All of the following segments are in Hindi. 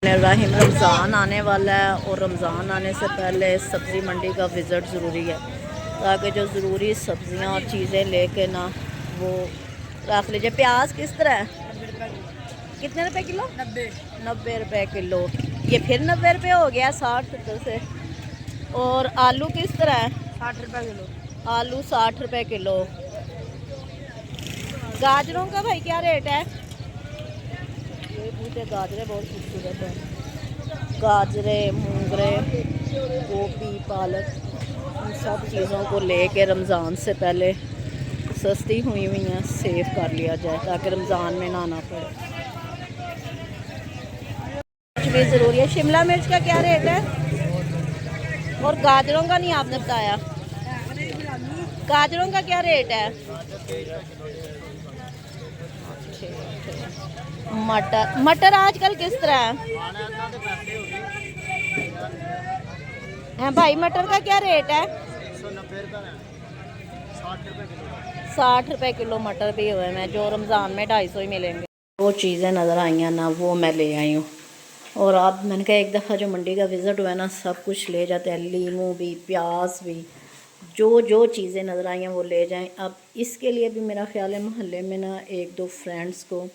रहीम रमज़ान आने वाला है और रमज़ान आने से पहले सब्ज़ी मंडी का विज़िट ज़रूरी है ताकि जो ज़रूरी सब्ज़ियां और चीज़ें लेके ना वो रख लीजिए। प्याज किस तरह है? कितने रुपए किलो? 90 रुपए किलो। ये फिर 90 रुपये हो गया 60-70 से। और आलू किस तरह है? 60 रुपये किलो। आलू 60 रुपये किलो। गाजरों का भाई क्या रेट है? ये पूछे गाजरे बहुत खूबसूरत है। गाजरे, मूंगरे, गोभी, पालक, इन सब चीज़ों को लेके रमज़ान से पहले सस्ती हुई हैं सेव कर लिया जाए ताकि रमज़ान में ना आना पड़े। कुछ भी ज़रूरी है। शिमला मिर्च का क्या रेट है? और गाजरों का नहीं आपने बताया। गाजरों का क्या रेट है? मटर आजकल किस तरह है भाई? मटर का क्या रेट है? 60 रुपये किलो मटर भी हुए हैं जो रमज़ान में 250 ही मिलेंगे। वो चीज़ें नज़र आई हैं ना वो मैं ले आई हूँ। और अब मैंने कहा एक दफ़ा जो मंडी का विज़िट हुआ है ना सब कुछ ले जाते हैं, लीमू भी, प्याज भी, जो जो चीज़ें नज़र आई हैं वो ले जाएं। अब इसके लिए भी मेरा ख्याल है मोहल्ले में ना एक दो फ्रेंड्स को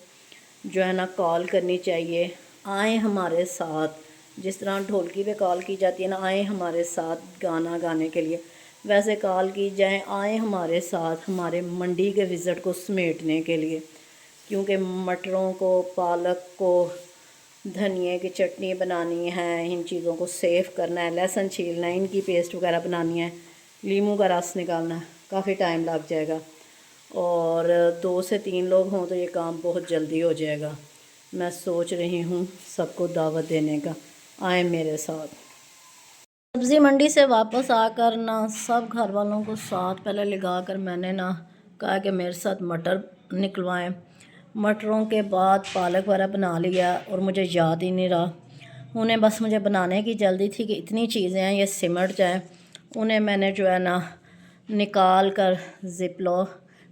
जो है ना कॉल करनी चाहिए, आए हमारे साथ। जिस तरह ढोलकी पे कॉल की जाती है ना, आए हमारे साथ गाना गाने के लिए, वैसे कॉल की जाए आए हमारे साथ हमारे मंडी के विज़िट को समेटने के लिए। क्योंकि मटरों को, पालक को, धनिए की चटनी बनानी है, इन चीज़ों को सेव करना है, लहसुन छीलना है, इनकी पेस्ट वगैरह बनानी है, लीमू का रस निकालना है, काफ़ी टाइम लग जाएगा। और 2 से 3 लोग हों तो ये काम बहुत जल्दी हो जाएगा। मैं सोच रही हूँ सबको दावत देने का, आए मेरे साथ। सब्ज़ी मंडी से वापस आकर ना सब घर वालों को साथ पहले लगा कर मैंने ना कहा कि मेरे साथ मटर निकलवाएं। मटरों के बाद पालक वगैरह बना लिया और मुझे याद ही नहीं रहा। उन्हें बस मुझे बनाने की जल्दी थी कि इतनी चीज़ें हैं ये सिमट जाएं। उन्हें मैंने जो है ना निकाल कर ज़िपलो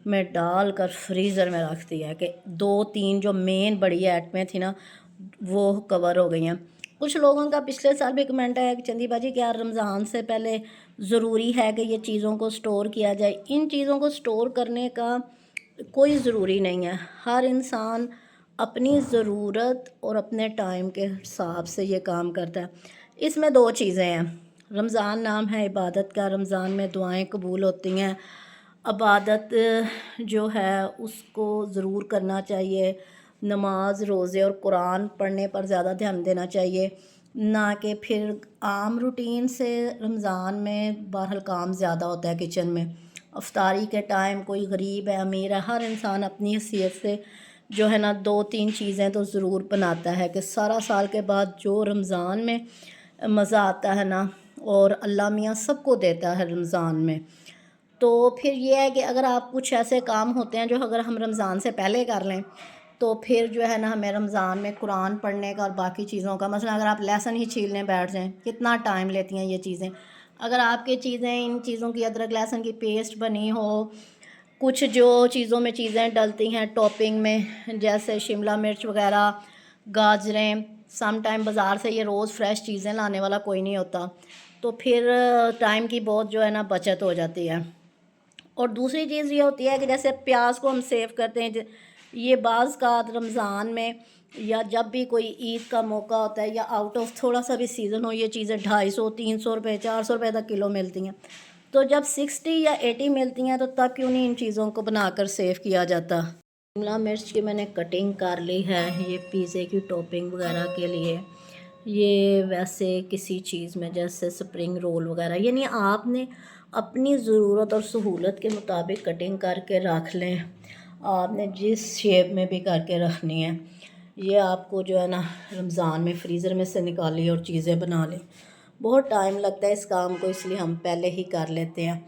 में डाल कर फ्रीज़र में रख दिया है कि 2-3 जो मेन बड़ी आइटमें थी ना वो कवर हो गई हैं। कुछ लोगों का पिछले साल भी कमेंट आया कि चंदी बाजी क्या रमज़ान से पहले ज़रूरी है कि ये चीज़ों को स्टोर किया जाए। इन चीज़ों को स्टोर करने का कोई ज़रूरी नहीं है। हर इंसान अपनी ज़रूरत और अपने टाइम के हिसाब से ये काम करता है। इसमें 2 चीज़ें हैं। रमज़ान नाम है इबादत का, रमज़ान में दुआएं कबूल होती हैं। इबादत जो है उसको ज़रूर करना चाहिए। नमाज, रोज़े और कुरान पढ़ने पर ज़्यादा ध्यान देना चाहिए, ना कि फिर आम रूटीन से। रमज़ान में बहरहाल काम ज़्यादा होता है किचन में। अफ्तारी के टाइम कोई गरीब है, अमीर है, हर इंसान अपनी हैसियत से जो है ना 2-3 चीज़ें तो ज़रूर बनाता है कि सारा साल के बाद जो रमज़ान में मज़ा आता है ना, और अल्लाह मियाँ सबको देता है रमज़ान में। तो फिर ये है कि अगर आप कुछ ऐसे काम होते हैं जो अगर हम रमज़ान से पहले कर लें तो फिर जो है ना हमें रमज़ान में कुरान पढ़ने का और बाकी चीज़ों का, मसलन अगर आप लहसुन ही छीलने बैठ जाएं कितना टाइम लेती हैं ये चीज़ें। अगर आपकी चीज़ें इन चीज़ों की अदरक लहसुन की पेस्ट बनी हो, कुछ जो चीज़ों में चीज़ें डलती हैं टॉपिंग में जैसे शिमला मिर्च वगैरह, गाजरें, सम टाइम बाज़ार से ये रोज़ फ्रेश चीज़ें लाने वाला कोई नहीं होता, तो फिर टाइम की बहुत जो है ना बचत हो जाती है। और दूसरी चीज़ ये होती है कि जैसे प्याज को हम सेव करते हैं, ये बाज़ का रमज़ान में या जब भी कोई ईद का मौका होता है या आउट ऑफ थोड़ा सा भी सीज़न हो, ये चीज़ें 250-300 रुपये 400 रुपये तक किलो मिलती हैं। तो जब 60 या 80 मिलती हैं तो तब क्यों नहीं इन चीज़ों को बनाकर सेव किया जाता। शिमला मिर्च की मैंने कटिंग कर ली है, ये पिज़्ज़े की टॉपिंग वगैरह के लिए। ये वैसे किसी चीज़ में जैसे स्प्रिंग रोल वगैरह, यानी आपने अपनी ज़रूरत और सहूलत के मुताबिक कटिंग करके रख लें। आपने जिस शेप में भी करके रखनी है, ये आपको जो है ना रमज़ान में फ्रीज़र में से निकाली और चीज़ें बना लें। बहुत टाइम लगता है इस काम को, इसलिए हम पहले ही कर लेते हैं।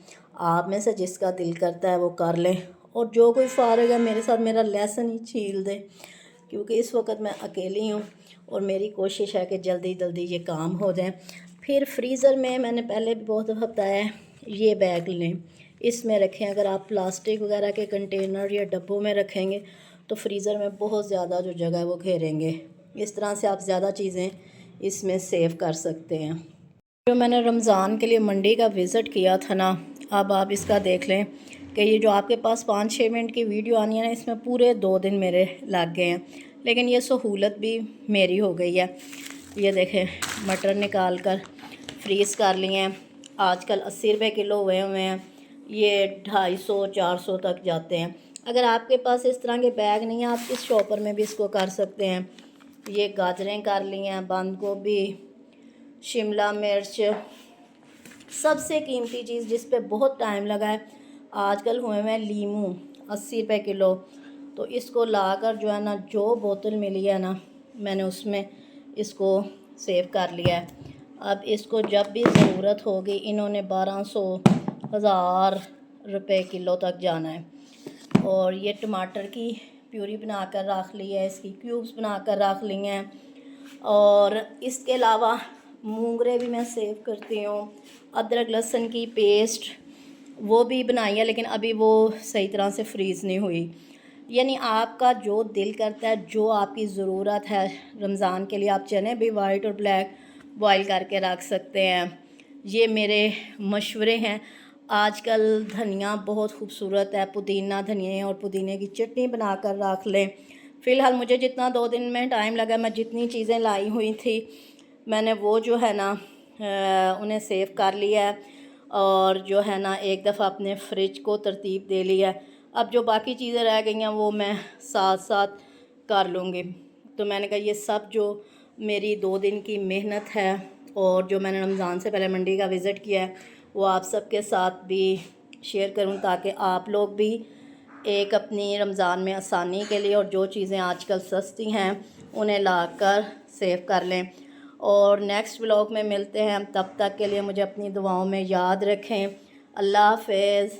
आप में से जिसका दिल करता है वो कर लें, और जो कोई फ़ारिग है मेरे साथ मेरा लहसुन ही छील दे, क्योंकि इस वक्त मैं अकेली हूँ और मेरी कोशिश है कि जल्दी जल्दी ये काम हो जाए। फिर फ्रीज़र में मैंने पहले भी बहुत दफ़ा बताया है, ये बैग लें, इसमें रखें। अगर आप प्लास्टिक वगैरह के कंटेनर या डब्बों में रखेंगे तो फ्रीज़र में बहुत ज़्यादा जो जगह है वो घेरेंगे, इस तरह से आप ज़्यादा चीज़ें इसमें सेव कर सकते हैं। जो मैंने रमज़ान के लिए मंडी का विज़िट किया था ना, अब आप इसका देख लें कि ये जो आपके पास 5-6 मिनट की वीडियो आनी है ना, इसमें पूरे 2 दिन मेरे लग गए हैं। लेकिन ये सहूलत भी मेरी हो गई है। ये देखें, मटर निकाल कर फ्रीज़ कर लिए हैं। आजकल 80 रुपये किलो हुए हैं। ये 250-400 तक जाते हैं। अगर आपके पास इस तरह के बैग नहीं है, आप इस शॉपर में भी इसको कर सकते हैं। ये गाजरें कर ली हैं, बंद गोभी, शिमला मिर्च। सबसे कीमती चीज़ जिस पे बहुत टाइम लगा है आजकल हुए हैं लीमू, 80 रुपये किलो। तो इसको लाकर जो है ना, जो बोतल मिली है ना, मैंने उसमें इसको सेव कर लिया है। अब इसको जब भी ज़रूरत होगी, इन्होंने 1200-1000 रुपये किलो तक जाना है। और ये टमाटर की प्यूरी बना कर रख ली है, इसकी क्यूब्स बना कर रख ली हैं। और इसके अलावा मूंगरे भी मैं सेव करती हूँ। अदरक लहसुन की पेस्ट वो भी बनाई है, लेकिन अभी वो सही तरह से फ्रीज़ नहीं हुई। यानी आपका जो दिल करता है, जो आपकी ज़रूरत है रमज़ान के लिए, आप चने भी वाइट और ब्लैक बॉईल करके रख सकते हैं। ये मेरे मशवरे हैं। आजकल धनिया बहुत खूबसूरत है, पुदीना धनिया और पुदीने की चटनी बनाकर रख लें। फ़िलहाल मुझे जितना 2 दिन में टाइम लगा, मैं जितनी चीज़ें लाई हुई थी मैंने वो जो है ना उन्हें सेव कर लिया है। और जो है ना, एक दफ़ा अपने फ्रिज को तरतीब दे लिया है। अब जो बाकी चीज़ें रह गई हैं वो मैं साथ साथ कर लूँगी। तो मैंने कहा ये सब जो मेरी 2 दिन की मेहनत है और जो मैंने रमज़ान से पहले मंडी का विज़िट किया है, वो आप सबके साथ भी शेयर करूं, ताकि आप लोग भी एक अपनी रमज़ान में आसानी के लिए और जो चीज़ें आजकल सस्ती हैं उन्हें लाकर सेव कर लें। और नेक्स्ट व्लॉग में मिलते हैं। तब तक के लिए मुझे अपनी दुआओं में याद रखें। अल्लाह हाफ़िज़।